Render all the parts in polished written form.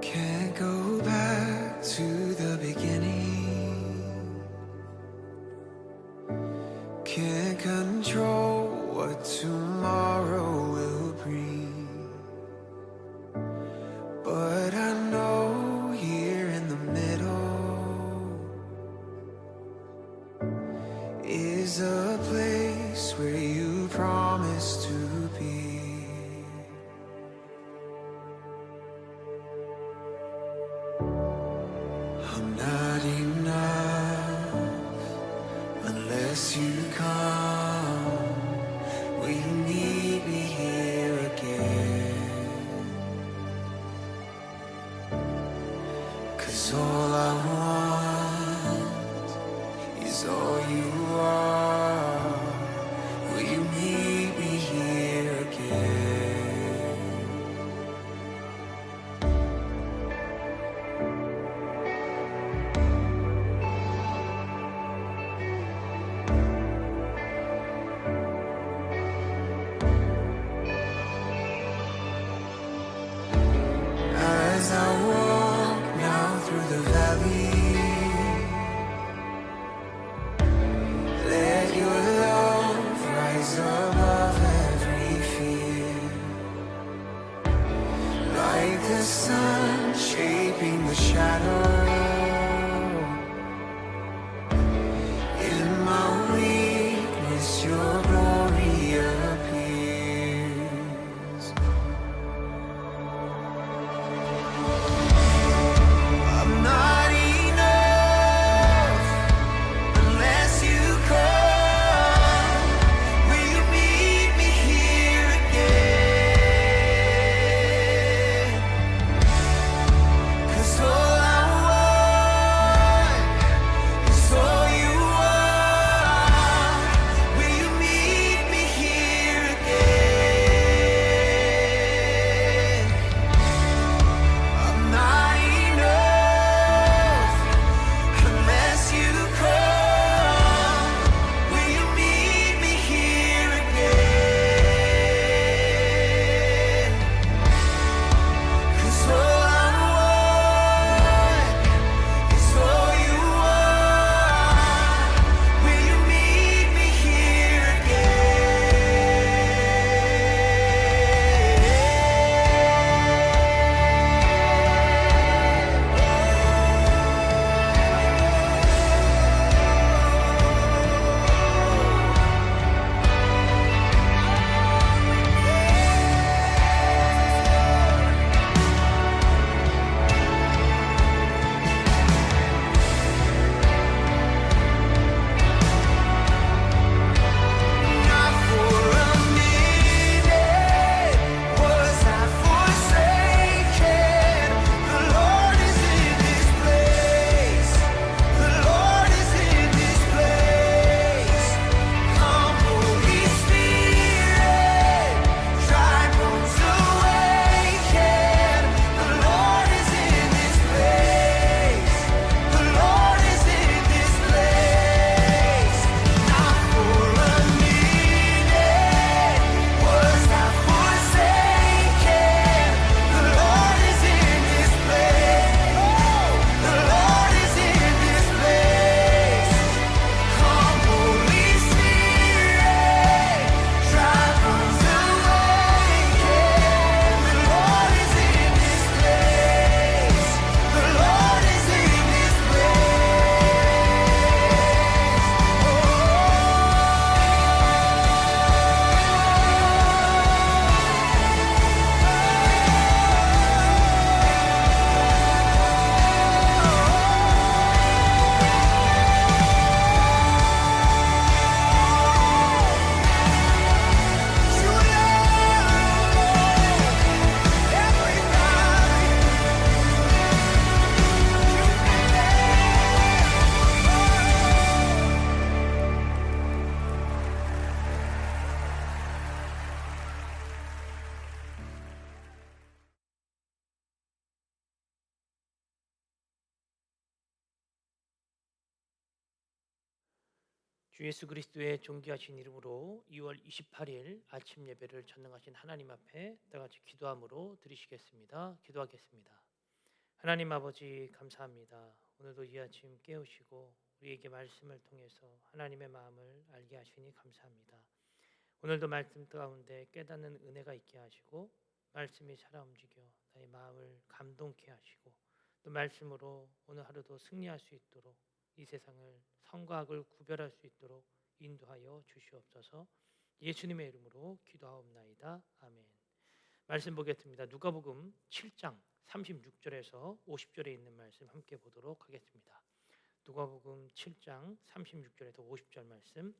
Can't go back to the beginning. Can't control what tomorrow will bring. But I know here in the middle is a place where you promised to be. I'm not enough unless you come. Will you meet me here again? 'Cause all I want is all you are. Will you meet me here again? As I walk now through the valley, 주 예수 그리스도의 존귀하신 이름으로 2월 28일 아침 예배를 전능하신 하나님 앞에 다 같이 기도함으로 드리시겠습니다. 기도하겠습니다. 하나님 아버지 감사합니다. 오늘도 이 아침 깨우시고 우리에게 말씀을 통해서 하나님의 마음을 알게 하시니 감사합니다. 오늘도 말씀 가운데 깨닫는 은혜가 있게 하시고 말씀이 살아 움직여 나의 마음을 감동케 하시고 또 말씀으로 오늘 하루도 승리할 수 있도록 이 세상을 선과 악을 구별할 수 있도록 인도하여 주시옵소서. 예수님의 이름으로 기도하옵나이다. 아멘. 말씀 보겠습니다. 누가복음 7장 36절에서 50절에 있는 말씀 함께 보도록 하겠습니다. 누가복음 7장 36절에서 50절 말씀.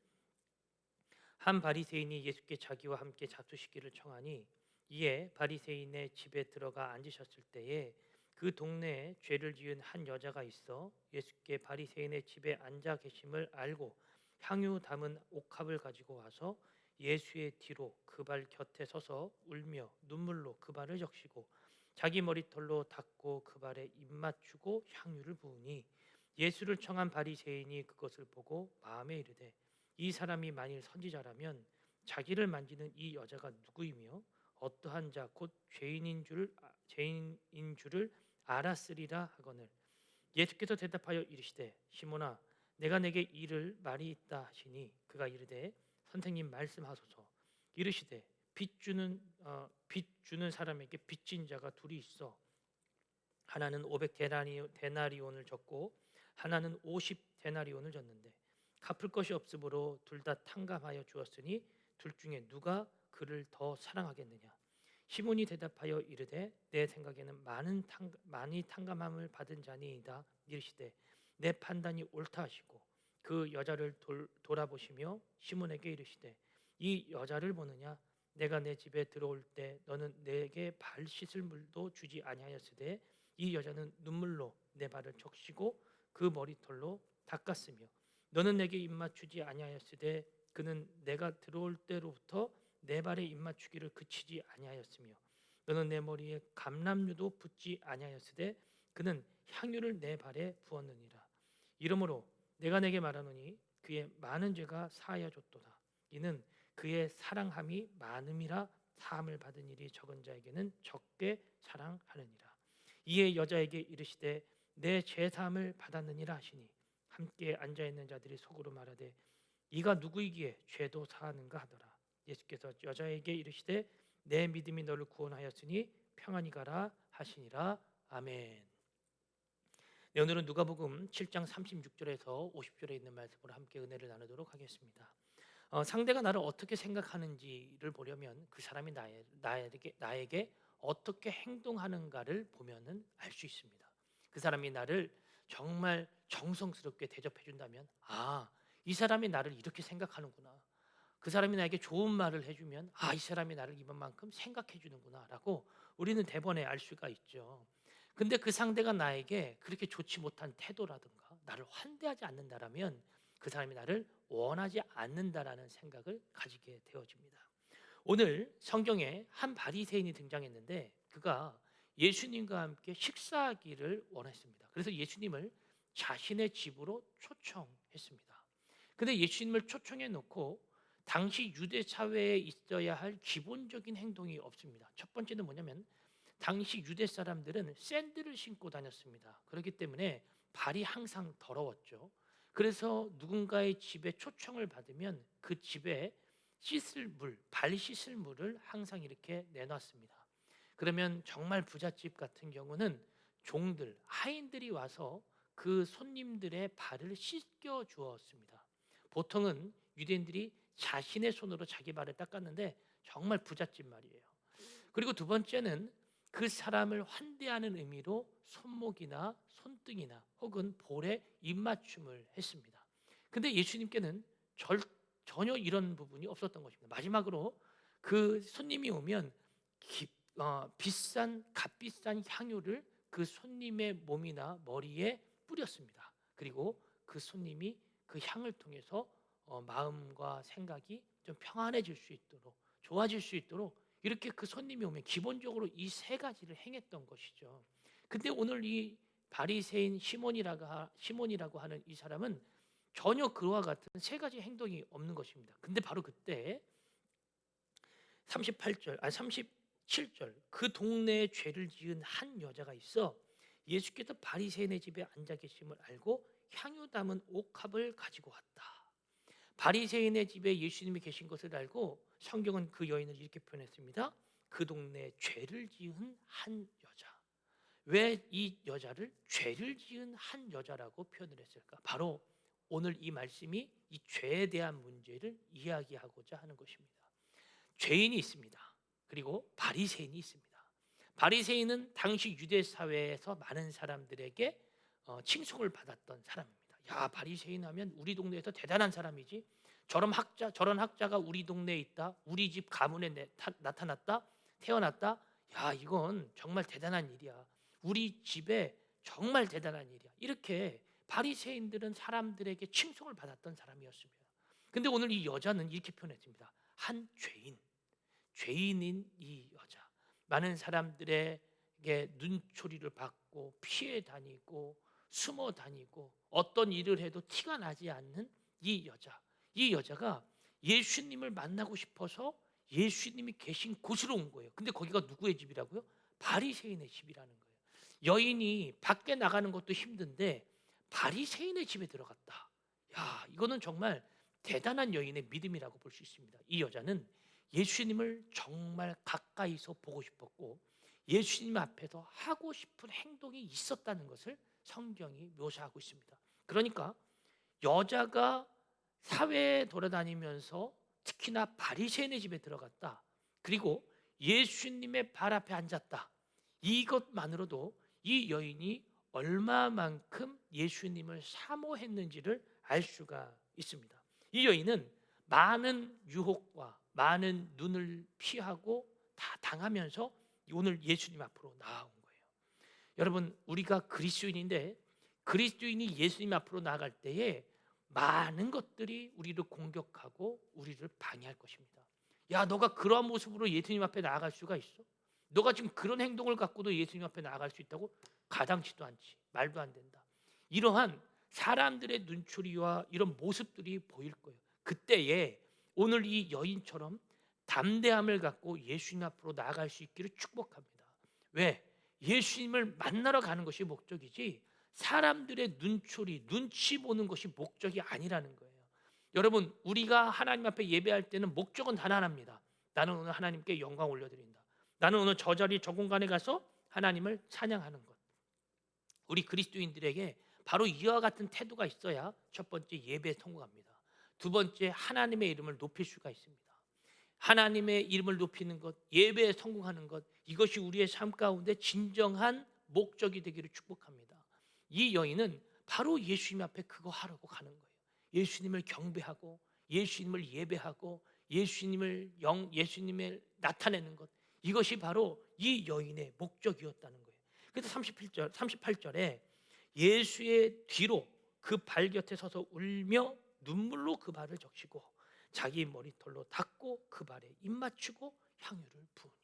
한 바리새인이 예수께 자기와 함께 잡수시기를 청하니 이에 바리새인의 집에 들어가 앉으셨을 때에 그 동네에 죄를 지은 한 여자가 있어 예수께 바리새인의 집에 앉아 계심을 알고 향유 담은 옥합을 가지고 와서 예수의 뒤로 그 발 곁에 서서 울며 눈물로 그 발을 적시고 자기 머리털로 닦고 그 발에 입 맞추고 향유를 부으니 예수를 청한 바리새인이 그것을 보고 마음에 이르되 이 사람이 만일 선지자라면 자기를 만지는 이 여자가 누구이며 어떠한 자 곧 죄인인 줄을 알았으리라 하거늘 예수께서 대답하여 이르시되 시몬아 내가 내게 이를 말이 있다 하시니 그가 이르되 선생님 말씀하소서. 이르시되 빚 주는 사람에게 빚진 자가 둘이 있어 하나는 500 데나리온을 졌고 하나는 50 데나리온을 졌는데 갚을 것이 없으므로 둘 다 탕감하여 주었으니 둘 중에 누가 그를 더 사랑하겠느냐. 시몬이 대답하여 이르되 내 생각에는 많이 탕감함을 받은 자니이다. 이르시되 내 판단이 옳다 하시고 그 여자를 돌아보시며 시몬에게 이르시되 이 여자를 보느냐. 내가 내 집에 들어올 때 너는 내게 발 씻을 물도 주지 아니하였으되 이 여자는 눈물로 내 발을 적시고 그 머리털로 닦았으며 너는 내게 입맞추지 아니하였으되 그는 내가 들어올 때로부터 내 발에 입맞추기를 그치지 아니하였으며 너는 내 머리에 감람류도 붓지 아니하였으되 그는 향유를 내 발에 부었느니라. 이러므로 내가 내게 말하노니 그의 많은 죄가 사하여 줬도다. 이는 그의 사랑함이 많음이라 사함을 받은 일이 적은 자에게는 적게 사랑하느니라. 이에 여자에게 이르시되 내 죄 사함을 받았느니라 하시니 함께 앉아 있는 자들이 속으로 말하되 이가 누구이기에 죄도 사하는가 하더라. 예수께서 여자에게 이르시되 내 믿음이 너를 구원하였으니 평안히 가라 하시니라. 아멘. 네, 오늘은 누가복음 7장 36절에서 50절에 있는 말씀으로 함께 은혜를 나누도록 하겠습니다. 상대가 나를 어떻게 생각하는지를 보려면 그 사람이 나에게 어떻게 행동하는가를 보면은 알 수 있습니다. 그 사람이 나를 정말 정성스럽게 대접해 준다면 이 사람이 나를 이렇게 생각하는구나. 그 사람이 나에게 좋은 말을 해주면 이 사람이 나를 이만큼 생각해 주는구나라고 우리는 대번에 알 수가 있죠. 근데 그 상대가 나에게 그렇게 좋지 못한 태도라든가 나를 환대하지 않는다라면 그 사람이 나를 원하지 않는다라는 생각을 가지게 되어집니다. 오늘 성경에 한 바리새인이 등장했는데 그가 예수님과 함께 식사하기를 원했습니다. 그래서 예수님을 자신의 집으로 초청했습니다. 근데 예수님을 초청해 놓고 당시 유대 사회에 있어야 할 기본적인 행동이 없습니다. 첫 번째는 뭐냐면 당시 유대 사람들은 샌들을 신고 다녔습니다. 그렇기 때문에 발이 항상 더러웠죠. 그래서 누군가의 집에 초청을 받으면 그 집에 발 씻을 물을 항상 이렇게 내놨습니다. 그러면 정말 부잣집 같은 경우는 종들, 하인들이 와서 그 손님들의 발을 씻겨 주었습니다. 보통은 유대인들이 자신의 손으로 자기 발을 닦았는데 정말 부잣집 말이에요. 그리고 두 번째는 그 사람을 환대하는 의미로 손목이나 손등이나 혹은 볼에 입맞춤을 했습니다. 근데 예수님께는 전혀 이런 부분이 없었던 것입니다. 마지막으로 그 손님이 오면 값비싼 향유를 그 손님의 몸이나 머리에 뿌렸습니다. 그리고 그 손님이 그 향을 통해서 마음과 생각이 좀 평안해질 수 있도록 좋아질 수 있도록 이렇게 그 손님이 오면 기본적으로 이 세 가지를 행했던 것이죠. 근데 오늘 이 바리새인 시몬이라고 하는 이 사람은 전혀 그와 같은 세 가지 행동이 없는 것입니다. 근데 바로 그때 38절, 37절, 그 동네에 죄를 지은 한 여자가 있어 예수께서 바리새인의 집에 앉아 계심을 알고 향유 담은 옥합을 가지고 왔다. 바리새인의 집에 예수님이 계신 것을 알고 성경은 그 여인을 이렇게 표현했습니다. 그 동네에 죄를 지은 한 여자. 왜 이 여자를 죄를 지은 한 여자라고 표현을 했을까? 바로 오늘 이 말씀이 이 죄에 대한 문제를 이야기하고자 하는 것입니다. 죄인이 있습니다. 그리고 바리새인이 있습니다. 바리새인은 당시 유대 사회에서 많은 사람들에게 칭송을 받았던 사람입니다. 야, 바리새인 하면 우리 동네에서 대단한 사람이지. 저런 학자가 우리 동네에 있다. 우리 집 가문에 나타났다. 태어났다. 야, 이건 정말 대단한 일이야. 우리 집에 정말 대단한 일이야. 이렇게 바리새인들은 사람들에게 칭송을 받았던 사람이었습니다. 근데 오늘 이 여자는 이렇게 표현했습니다. 한 죄인인 이 여자, 많은 사람들에게 눈초리를 받고 피해 다니고 숨어 다니고 어떤 일을 해도 티가 나지 않는 이 여자가 예수님을 만나고 싶어서 예수님이 계신 곳으로 온 거예요. 근데 거기가 누구의 집이라고요? 바리새인의 집이라는 거예요. 여인이 밖에 나가는 것도 힘든데 바리새인의 집에 들어갔다. 야, 이거는 정말 대단한 여인의 믿음이라고 볼 수 있습니다. 이 여자는 예수님을 정말 가까이서 보고 싶었고 예수님 앞에서 하고 싶은 행동이 있었다는 것을 성경이 묘사하고 있습니다. 그러니까 여자가 사회에 돌아다니면서 특히나 바리새인의 집에 들어갔다. 그리고 예수님의 발 앞에 앉았다. 이것만으로도 이 여인이 얼마만큼 예수님을 사모했는지를 알 수가 있습니다. 이 여인은 많은 유혹과 많은 눈을 피하고 다 당하면서 오늘 예수님 앞으로 나아온 거예요. 여러분, 우리가 그리스도인인데 그리스도인이 예수님 앞으로 나아갈 때에 많은 것들이 우리를 공격하고 우리를 방해할 것입니다. 야, 너가 그러한 모습으로 예수님 앞에 나아갈 수가 있어? 너가 지금 그런 행동을 갖고도 예수님 앞에 나아갈 수 있다고? 가당치도 않지. 말도 안 된다. 이러한 사람들의 눈초리와 이런 모습들이 보일 거예요. 그때에 오늘 이 여인처럼 담대함을 갖고 예수님 앞으로 나아갈 수 있기를 축복합니다. 왜? 예수님을 만나러 가는 것이 목적이지 사람들의 눈초리, 눈치 보는 것이 목적이 아니라는 거예요. 여러분, 우리가 하나님 앞에 예배할 때는 목적은 단 하나입니다. 나는 오늘 하나님께 영광 올려드린다. 나는 오늘 저 자리 저 공간에 가서 하나님을 찬양하는 것. 우리 그리스도인들에게 바로 이와 같은 태도가 있어야 첫 번째 예배에 성공합니다. 두 번째, 하나님의 이름을 높일 수가 있습니다. 하나님의 이름을 높이는 것, 예배에 성공하는 것, 이것이 우리의 삶 가운데 진정한 목적이 되기를 축복합니다. 이 여인은 바로 예수님 앞에 그거 하려고 가는 거예요. 예수님을 경배하고 예수님을 예배하고 예수님을 나타내는 것, 이것이 바로 이 여인의 목적이었다는 거예요. 그래서 38절에 예수의 뒤로 그 발 곁에 서서 울며 눈물로 그 발을 적시고 자기 머리털로 닦고 그 발에 입 맞추고 향유를 부으니.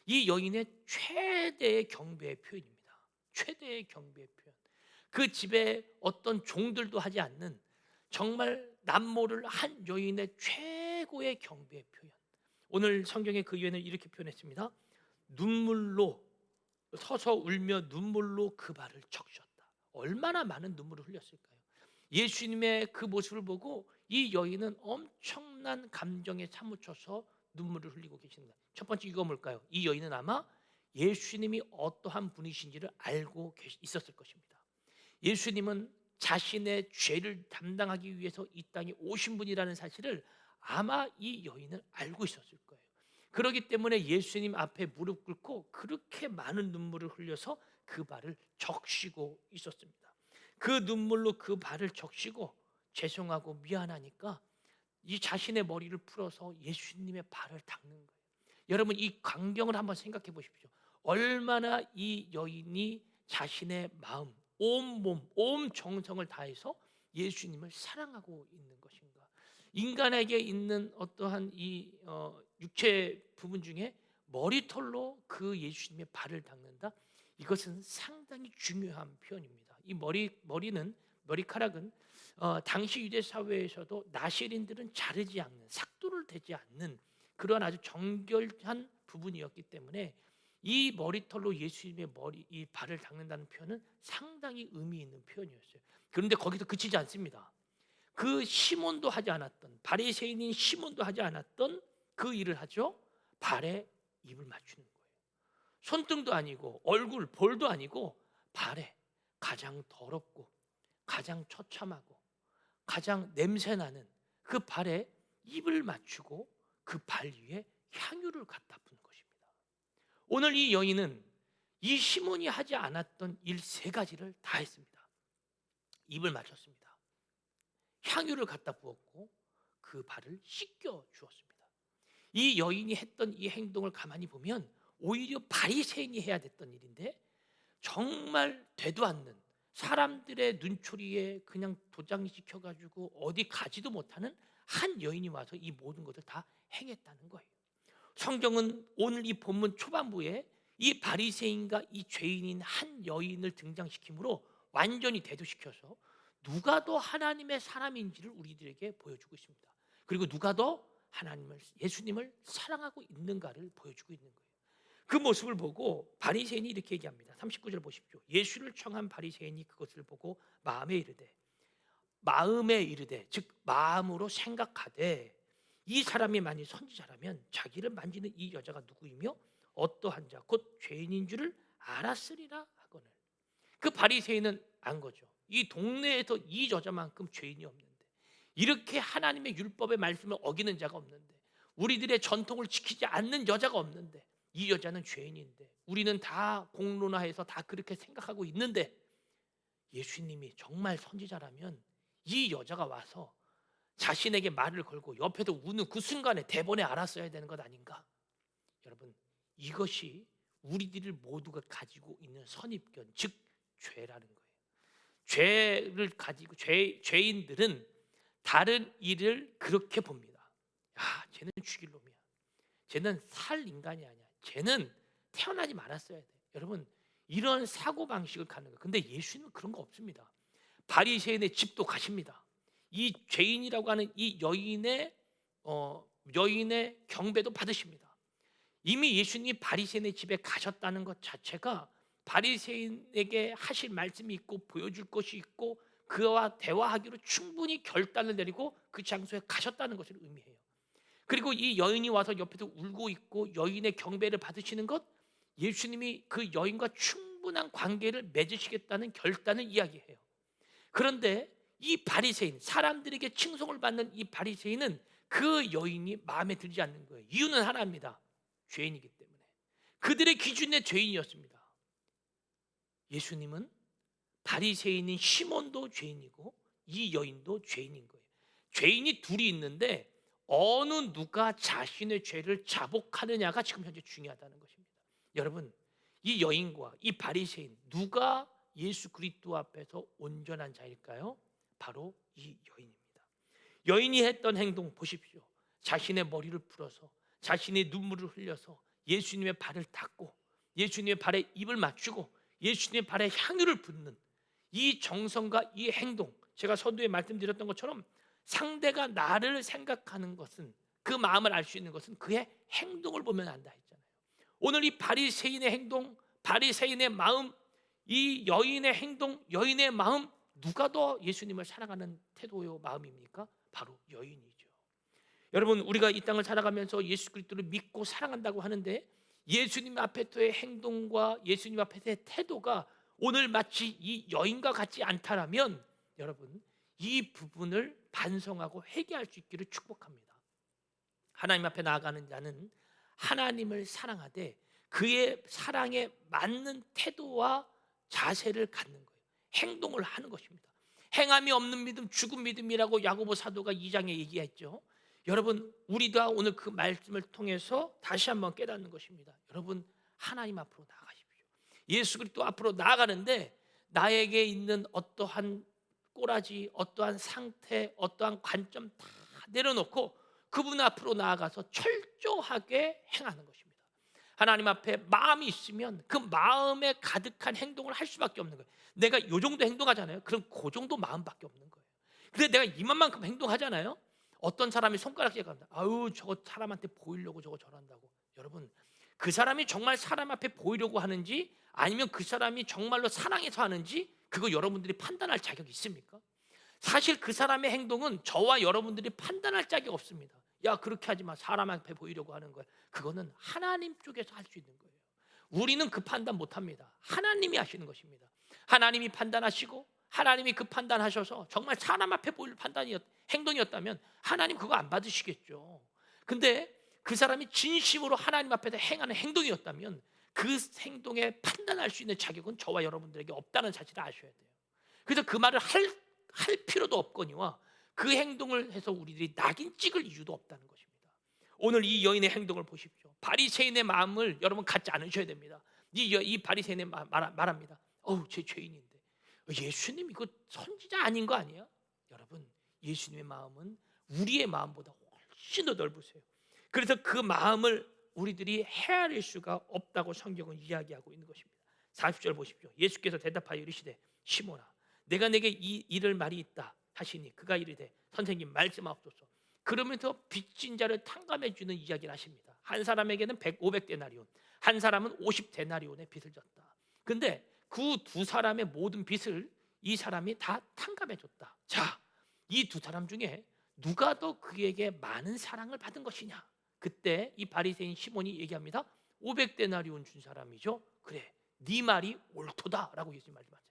이 여인의 최대의 경배의 표현입니다. 최대의 경배의 표현. 그 집에 어떤 종들도 하지 않는 정말 남모를 한 여인의 최고의 경배의 표현. 오늘 성경에 그 여인을 이렇게 표현했습니다. 눈물로 서서 울며 눈물로 그 발을 적셨다. 얼마나 많은 눈물을 흘렸을까요? 예수님의 그 모습을 보고 이 여인은 엄청난 감정에 사무쳐서 눈물을 흘리고 계십니다. 첫 번째 이거 뭘까요? 이 여인은 아마 예수님이 어떠한 분이신지를 알고 있었을 것입니다. 예수님은 자신의 죄를 담당하기 위해서 이 땅에 오신 분이라는 사실을 아마 이 여인은 알고 있었을 거예요. 그렇기 때문에 예수님 앞에 무릎 꿇고 그렇게 많은 눈물을 흘려서 그 발을 적시고 있었습니다. 그 눈물로 그 발을 적시고 죄송하고 미안하니까 이 자신의 머리를 풀어서 예수님의 발을 닦는 거예요. 여러분, 이 광경을 한번 생각해 보십시오. 얼마나 이 여인이 자신의 마음, 온 몸, 온 정성을 다해서 예수님을 사랑하고 있는 것인가. 인간에게 있는 어떠한 이 육체 부분 중에 머리털로 그 예수님의 발을 닦는다. 이것은 상당히 중요한 표현입니다. 이 머리는 머리카락은 당시 유대 사회에서도 나시린들은 자르지 않는, 삭도를 대지 않는 그런 아주 정결한 부분이었기 때문에 이 머리털로 예수님의 이 발을 닦는다는 표현은 상당히 의미 있는 표현이었어요. 그런데 거기서 그치지 않습니다. 그 시몬도 하지 않았던, 바리새인인 시몬도 하지 않았던 그 일을 하죠. 발에 입을 맞추는 거예요. 손등도 아니고 얼굴, 볼도 아니고 발에 가장 더럽고 가장 처참하고 가장 냄새나는 그 발에 입을 맞추고 그 발 위에 향유를 갖다 붓는 것입니다. 오늘 이 여인은 이 시몬이 하지 않았던 일 세 가지를 다 했습니다. 입을 맞췄습니다. 향유를 갖다 부었고 그 발을 씻겨 주었습니다. 이 여인이 했던 이 행동을 가만히 보면 오히려 바리새인이 해야 됐던 일인데 정말 되도 않는, 사람들의 눈초리에 그냥 도장시켜 가지고 어디 가지도 못하는 한 여인이 와서 이 모든 것을 다 행했다는 거예요. 성경은 오늘 이 본문 초반부에 이 바리새인과 이 죄인인 한 여인을 등장시키므로 완전히 대두시켜서 누가 더 하나님의 사람인지를 우리들에게 보여주고 있습니다. 그리고 누가 더 예수님을 사랑하고 있는가를 보여주고 있는 거예요. 그 모습을 보고 바리새인이 이렇게 얘기합니다. 39절 보십시오. 예수를 청한 바리새인이 그것을 보고 마음에 이르되 즉 마음으로 생각하되 이 사람이 만일 선지자라면 자기를 만지는 이 여자가 누구이며 어떠한 자 곧 죄인인 줄을 알았으리라 하거늘. 그 바리새인은 안 거죠. 이 동네에서 이 여자만큼 죄인이 없는데, 이렇게 하나님의 율법의 말씀을 어기는 자가 없는데, 우리들의 전통을 지키지 않는 여자가 없는데, 이 여자는 죄인인데 우리는 다 공론화해서 다 그렇게 생각하고 있는데, 예수님이 정말 선지자라면 이 여자가 와서 자신에게 말을 걸고 옆에서 우는 그 순간에 대본에 알았어야 되는 것 아닌가? 여러분, 이것이 우리들이 모두가 가지고 있는 선입견, 즉 죄라는 거예요. 죄를 가지고 죄인들은 다른 일을 그렇게 봅니다. 야, 쟤는 죽일 놈이야. 쟤는 살 인간이 아니야. 쟤는 태어나지 말았어야 돼. 여러분, 이런 사고 방식을 가는 거예요. 근데 예수님은 그런 거 없습니다. 바리새인의 집도 가십니다. 이 죄인이라고 하는 이 여인의 경배도 받으십니다. 이미 예수님이 바리새인의 집에 가셨다는 것 자체가 바리새인에게 하실 말씀이 있고 보여줄 것이 있고 그와 대화하기로 충분히 결단을 내리고 그 장소에 가셨다는 것을 의미해요. 그리고 이 여인이 와서 옆에서 울고 있고 여인의 경배를 받으시는 것, 예수님이 그 여인과 충분한 관계를 맺으시겠다는 결단을 이야기해요. 그런데 이 바리새인, 사람들에게 칭송을 받는 이 바리새인은 그 여인이 마음에 들지 않는 거예요. 이유는 하나입니다. 죄인이기 때문에. 그들의 기준의 죄인이었습니다. 예수님은 바리새인인 시몬도 죄인이고 이 여인도 죄인인 거예요. 죄인이 둘이 있는데 어느 누가 자신의 죄를 자복하느냐가 지금 현재 중요하다는 것입니다. 여러분, 이 여인과 이 바리새인, 누가 예수 그리스도 앞에서 온전한 자일까요? 바로 이 여인입니다. 여인이 했던 행동 보십시오. 자신의 머리를 풀어서, 자신의 눈물을 흘려서 예수님의 발을 닦고 예수님의 발에 입을 맞추고 예수님의 발에 향유를 붓는 이 정성과 이 행동, 제가 선두에 말씀드렸던 것처럼 상대가 나를 생각하는 것은, 그 마음을 알 수 있는 것은 그의 행동을 보면 안다 했잖아요. 오늘 이 바리새인의 행동, 바리새인의 마음, 이 여인의 행동, 여인의 마음, 누가 더 예수님을 사랑하는 태도요 마음입니까? 바로 여인이죠. 여러분, 우리가 이 땅을 살아가면서 예수 그리스도를 믿고 사랑한다고 하는데 예수님 앞에서의 행동과 예수님 앞에서의 태도가 오늘 마치 이 여인과 같지 않다라면 여러분, 이 부분을 반성하고 회개할 수 있기를 축복합니다. 하나님 앞에 나아가는 자는 하나님을 사랑하되 그의 사랑에 맞는 태도와 자세를 갖는 거예요. 행동을 하는 것입니다. 행함이 없는 믿음 죽은 믿음이라고 야고보 사도가 2장에 얘기했죠. 여러분, 우리가 오늘 그 말씀을 통해서 다시 한번 깨닫는 것입니다. 여러분, 하나님 앞으로 나아가십시오. 예수 그리스도 앞으로 나아가는데 나에게 있는 어떠한 꼬라지, 어떠한 상태, 어떠한 관점 다 내려놓고 그분 앞으로 나아가서 철저하게 행하는 것입니다. 하나님 앞에 마음이 있으면 그 마음에 가득한 행동을 할 수밖에 없는 거예요. 내가 요 정도 행동하잖아요. 그럼 그 정도 마음밖에 없는 거예요. 근데 내가 이만큼 행동하잖아요. 어떤 사람이 손가락질 합니다. 아유, 저거 사람한테 보이려고 저거 저런다고. 여러분, 그 사람이 정말 사람 앞에 보이려고 하는지 아니면 그 사람이 정말로 사랑해서 하는지 그거 여러분들이 판단할 자격이 있습니까? 사실 그 사람의 행동은 저와 여러분들이 판단할 자격이 없습니다. 야, 그렇게 하지 마. 사람 앞에 보이려고 하는 거야. 그거는 하나님 쪽에서 할 수 있는 거예요. 우리는 그 판단 못 합니다. 하나님이 하시는 것입니다. 하나님이 판단하시고 하나님이 그 판단하셔서 정말 사람 앞에 보일 행동이었다면 하나님 그거 안 받으시겠죠. 근데 그 사람이 진심으로 하나님 앞에서 행하는 행동이었다면 그 행동에 판단할 수 있는 자격은 저와 여러분들에게 없다는 사실을 아셔야 돼요. 그래서 그 말을 할 필요도 없거니와 그 행동을 해서 우리들이 낙인 찍을 이유도 없다는 것입니다. 오늘 이 여인의 행동을 보십시오. 바리새인의 마음을 여러분 갖지 않으셔야 됩니다. 이 바리새인의 말합니다. 어우, 제 죄인인데 예수님 이거 선지자 아닌 거 아니야? 여러분, 예수님의 마음은 우리의 마음보다 훨씬 더 넓으세요. 그래서 그 마음을 우리들이 헤아릴 수가 없다고 성경은 이야기하고 있는 것입니다. 40절 보십시오. 예수께서 대답하여 이르시되 시몬아, 내가 내게 이 일을 말이 있다 하시니 그가 이르되 선생님 말씀하옵소서. 그러면서 빚진 자를 탕감해 주는 이야기를 하십니다. 한 사람에게는 500데나리온, 한 사람은 50데나리온의 빚을 졌다. 근데 그 두 사람의 모든 빚을 이 사람이 다 탕감해 줬다. 자, 이 두 사람 중에 누가 더 그에게 많은 사랑을 받은 것이냐? 그때 이 바리새인 시몬이 얘기합니다. 500데나리온 준 사람이죠. 그래, 네 말이 옳도다라고 예수님 말씀하세요.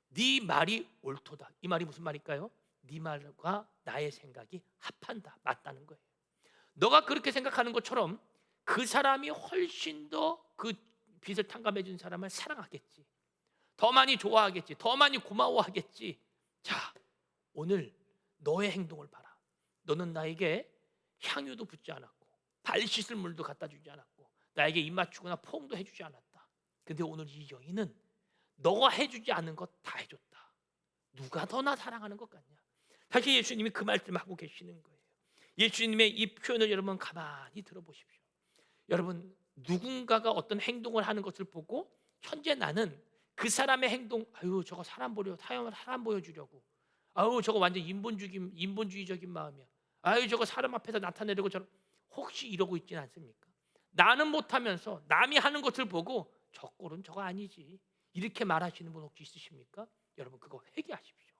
네 말이 옳도다. 이 말이 무슨 말일까요? 네 말과 나의 생각이 합한다, 맞다는 거예요. 너가 그렇게 생각하는 것처럼 그 사람이 훨씬 더 그 빚을 탕감해 준 사람을 사랑하겠지, 더 많이 좋아하겠지, 더 많이 고마워하겠지. 자, 오늘 너의 행동을 봐라. 너는 나에게 향유도 붓지 않았고 발 씻을 물도 갖다 주지 않았고 나에게 입 맞추거나 포옹도 해주지 않았다. 근데 오늘 이 여인은 너가 해주지 않은 것 다 해줬다. 누가 더 나 사랑하는 것 같냐? 사실 예수님이 그 말씀을 하고 계시는 거예요. 예수님의 이 표현을 여러분 가만히 들어보십시오. 여러분, 누군가가 어떤 행동을 하는 것을 보고 현재 나는 그 사람의 행동, 아유 저거 사람 보여주려고, 아유 저거 완전 인본주의적인 마음이야, 아유 저거 사람 앞에서 나타내려고 저런, 혹시 이러고 있지는 않습니까? 나는 못하면서 남이 하는 것을 보고 저 꼴은 저거 아니지, 이렇게 말하시는 분 혹시 있으십니까? 여러분, 그거 회개하십시오.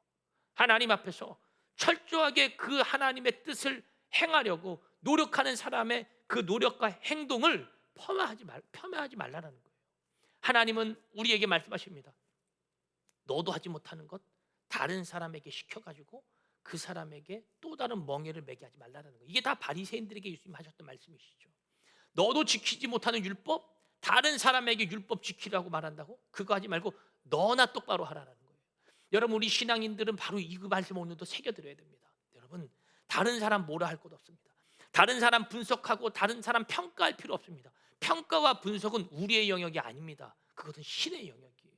하나님 앞에서 철저하게 그 하나님의 뜻을 행하려고 노력하는 사람의 그 노력과 행동을 폄하하지 말라는 거예요. 하나님은 우리에게 말씀하십니다. 너도 하지 못하는 것 다른 사람에게 시켜가지고 그 사람에게 또 다른 멍에를 매게 하지 말라는 거예요. 이게 다 바리새인들에게 예수님 하셨던 말씀이시죠. 너도 지키지 못하는 율법 다른 사람에게 율법 지키라고 말한다고? 그거 하지 말고 너나 똑바로 하라는 거예요. 여러분, 우리 신앙인들은 바로 이 말씀 오늘도 새겨드려야 됩니다. 여러분, 다른 사람 뭐라 할 것 없습니다. 다른 사람 분석하고 다른 사람 평가할 필요 없습니다. 평가와 분석은 우리의 영역이 아닙니다. 그것은 신의 영역이에요.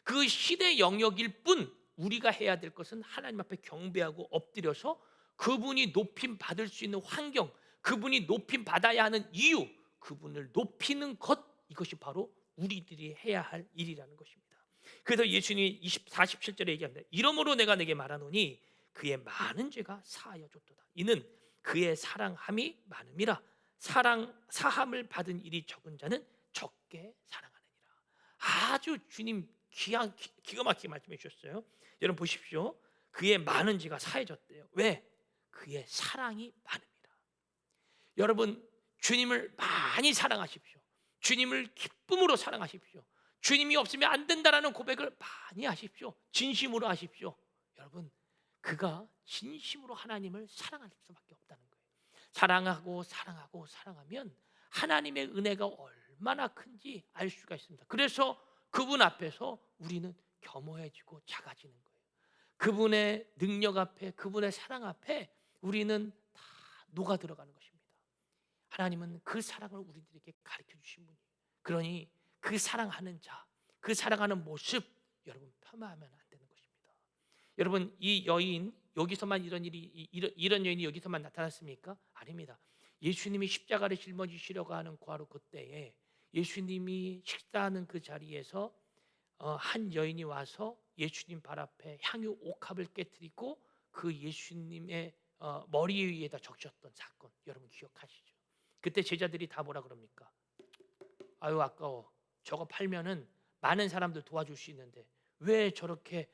그 신의 영역일 뿐 우리가 해야 될 것은 하나님 앞에 경배하고 엎드려서 그분이 높임 받을 수 있는 환경, 그분이 높임 받아야 하는 이유, 그분을 높이는 것, 이것이 바로 우리들이 해야 할 일이라는 것입니다. 그래서 예수님이 47절에 얘기합니다. 이러므로 내가 내게 말하노니 그의 많은 죄가 사하여 줬도다. 이는 그의 사랑함이 많음이라. 사함을 받은 일이 적은 자는 적게 사랑하느니라. 아주 주님 기가 막히게 말씀해 주셨어요. 여러분 보십시오. 그의 많은 죄가 사해졌대요. 왜? 그의 사랑이 많음이라. 여러분, 주님을 많이 사랑하십시오. 주님을 기쁨으로 사랑하십시오. 주님이 없으면 안 된다라는 고백을 많이 하십시오. 진심으로 하십시오. 여러분, 그가 진심으로 하나님을 사랑할 수밖에 없다는 거예요. 사랑하면 하나님의 은혜가 얼마나 큰지 알 수가 있습니다. 그래서 그분 앞에서 우리는 겸허해지고 작아지는 거예요. 그분의 능력 앞에, 그분의 사랑 앞에 우리는 다 녹아 들어가는 것입니다. 하나님은 그 사랑을 우리들에게 가르쳐 주신 분이에요. 그러니 그 사랑하는 자, 그 사랑하는 모습 여러분 폄하하면 안 되는 것입니다. 여러분, 이 여인 여기서만 이런 여인이 여기서만 나타났습니까? 아닙니다. 예수님이 십자가를 짊어지시려고 하는 고아로 그때에 예수님이 식사하는 그 자리에서 한 여인이 와서 예수님 발 앞에 향유 옥합을 깨뜨리고 그 예수님의 머리 위에다 적셨던 사건, 여러분 기억하시죠? 그때 제자들이 다 뭐라 그럽니까? 아유 아까워, 저거 팔면은 많은 사람들 도와줄 수 있는데 왜 저렇게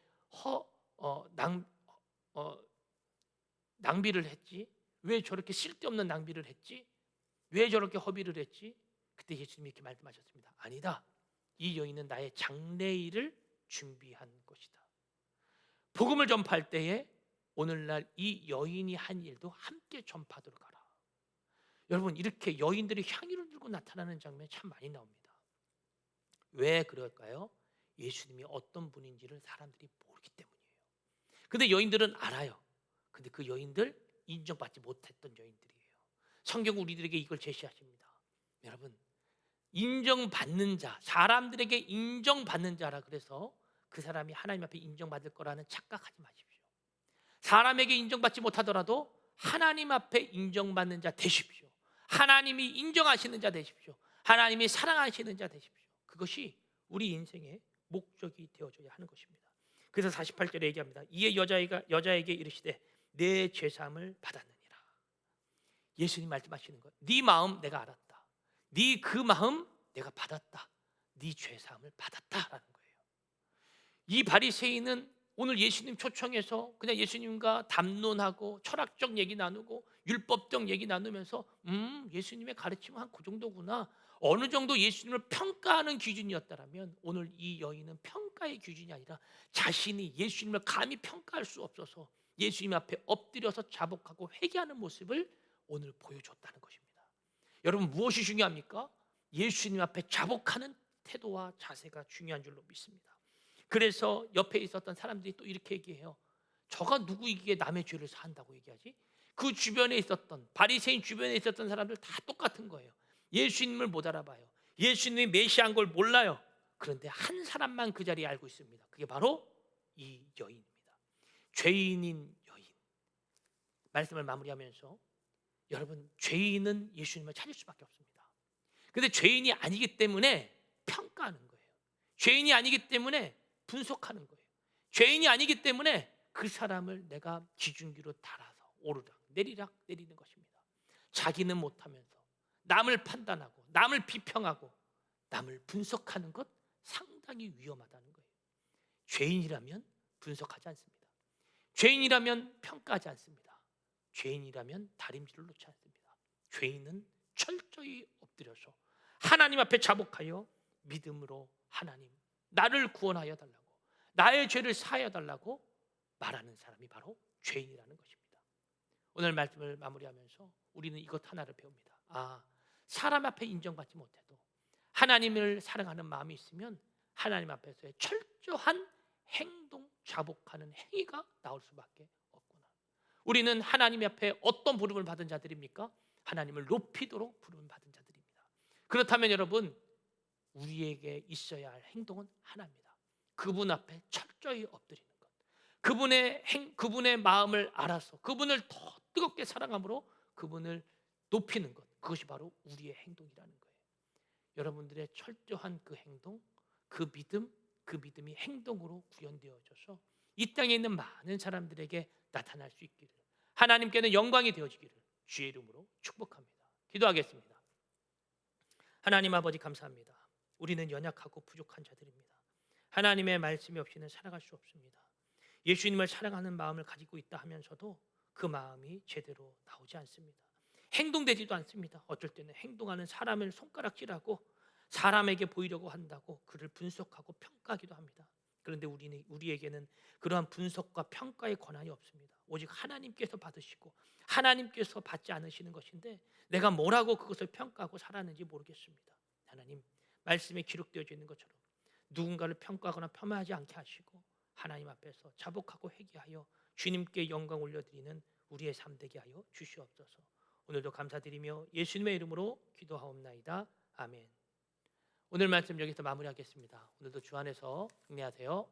낭비를 했지? 왜 저렇게 쓸데없는 낭비를 했지? 왜 저렇게 허비를 했지? 그때 예수님이 이렇게 말씀하셨습니다. 아니다, 이 여인은 나의 장례일을 준비한 것이다. 복음을 전파할 때에 오늘날 이 여인이 한 일도 함께 전파하도록 하라. 여러분, 이렇게 여인들이 향유를 들고 나타나는 장면이 참 많이 나옵니다. 왜 그럴까요? 예수님이 어떤 분인지를 사람들이 모르기 때문이에요. 근데 여인들은 알아요. 근데 그 여인들 인정받지 못했던 여인들이에요. 성경은 우리들에게 이걸 제시하십니다. 여러분, 인정받는 자, 사람들에게 인정받는 자라 그래서 그 사람이 하나님 앞에 인정받을 거라는 착각하지 마십시오. 사람에게 인정받지 못하더라도 하나님 앞에 인정받는 자 되십시오. 하나님이 인정하시는 자 되십시오. 하나님이 사랑하시는 자 되십시오. 그것이 우리 인생의 목적이 되어줘야 하는 것입니다. 그래서 48절에 얘기합니다. 이에 여자에게 이르시되 내 죄사함을 받았느니라. 예수님 말씀하시는 거예요. 네 마음 내가 알았다. 네 그 마음 내가 받았다. 네 죄사함을 받았다라는 거예요. 이 바리새인은 오늘 예수님 초청해서 그냥 예수님과 담론하고 철학적 얘기 나누고 율법적 얘기 나누면서 예수님의 가르침은 한 그 정도구나, 어느 정도 예수님을 평가하는 기준이었다면 오늘 이 여인은 평가의 기준이 아니라 자신이 예수님을 감히 평가할 수 없어서 예수님 앞에 엎드려서 자복하고 회개하는 모습을 오늘 보여줬다는 것입니다. 여러분, 무엇이 중요합니까? 예수님 앞에 자복하는 태도와 자세가 중요한 줄로 믿습니다. 그래서 옆에 있었던 사람들이 또 이렇게 얘기해요. 저가 누구이기에 남의 죄를 사한다고 얘기하지? 그 주변에 있었던 바리새인 주변에 있었던 사람들 다 똑같은 거예요. 예수님을 못 알아봐요. 예수님이 메시아인 걸 몰라요. 그런데 한 사람만 그 자리에 알고 있습니다. 그게 바로 이 여인입니다. 죄인인 여인. 말씀을 마무리하면서 여러분, 죄인은 예수님을 찾을 수밖에 없습니다. 근데 죄인이 아니기 때문에 평가하는 거예요. 죄인이 아니기 때문에 분석하는 거예요. 죄인이 아니기 때문에 그 사람을 내가 기준기로 달아서 오르락 내리락 내리는 것입니다. 자기는 못하면서 남을 판단하고 남을 비평하고 남을 분석하는 것 상당히 위험하다는 거예요. 죄인이라면 분석하지 않습니다. 죄인이라면 평가하지 않습니다. 죄인이라면 다림질을 놓지 않습니다. 죄인은 철저히 엎드려서 하나님 앞에 자복하여 믿음으로 하나님, 나를 구원하여 달라고, 나의 죄를 사하여 달라고 말하는 사람이 바로 죄인이라는 것입니다. 오늘 말씀을 마무리하면서 우리는 이것 하나를 배웁니다. 사람 앞에 인정받지 못해도 하나님을 사랑하는 마음이 있으면 하나님 앞에서의 철저한 행동, 자복하는 행위가 나올 수밖에 없구나. 우리는 하나님 앞에 어떤 부름을 받은 자들입니까? 하나님을 높이도록 부름을 받은 자들입니다. 그렇다면 여러분, 우리에게 있어야 할 행동은 하나입니다. 그분 앞에 철저히 엎드리는 것, 그분의 마음을 알아서 그분을 더 뜨겁게 사랑함으로 그분을 높이는 것, 그것이 바로 우리의 행동이라는 거예요. 여러분들의 철저한 그 행동, 그 믿음이 행동으로 구현되어져서 이 땅에 있는 많은 사람들에게 나타날 수 있기를, 하나님께는 영광이 되어지기를 주의 이름으로 축복합니다. 기도하겠습니다. 하나님 아버지, 감사합니다. 우리는 연약하고 부족한 자들입니다. 하나님의 말씀이 없이는 살아갈 수 없습니다. 예수님을 사랑하는 마음을 가지고 있다 하면서도 그 마음이 제대로 나오지 않습니다. 행동되지도 않습니다. 어쩔 때는 행동하는 사람을 손가락질하고 사람에게 보이려고 한다고 그를 분석하고 평가하기도 합니다. 그런데 우리에게는 그러한 분석과 평가의 권한이 없습니다. 오직 하나님께서 받으시고 하나님께서 받지 않으시는 것인데 내가 뭐라고 그것을 평가하고 살았는지 모르겠습니다. 하나님, 말씀에 기록되어져 있는 것처럼 누군가를 평가하거나 폄하하지 않게 하시고 하나님 앞에서 자복하고 회개하여 주님께 영광 올려드리는 우리의 삶 되게 하여 주시옵소서. 오늘도 감사드리며 예수님의 이름으로 기도하옵나이다. 아멘. 오늘 말씀 여기서 마무리하겠습니다. 오늘도 주 안에서 승리하세요.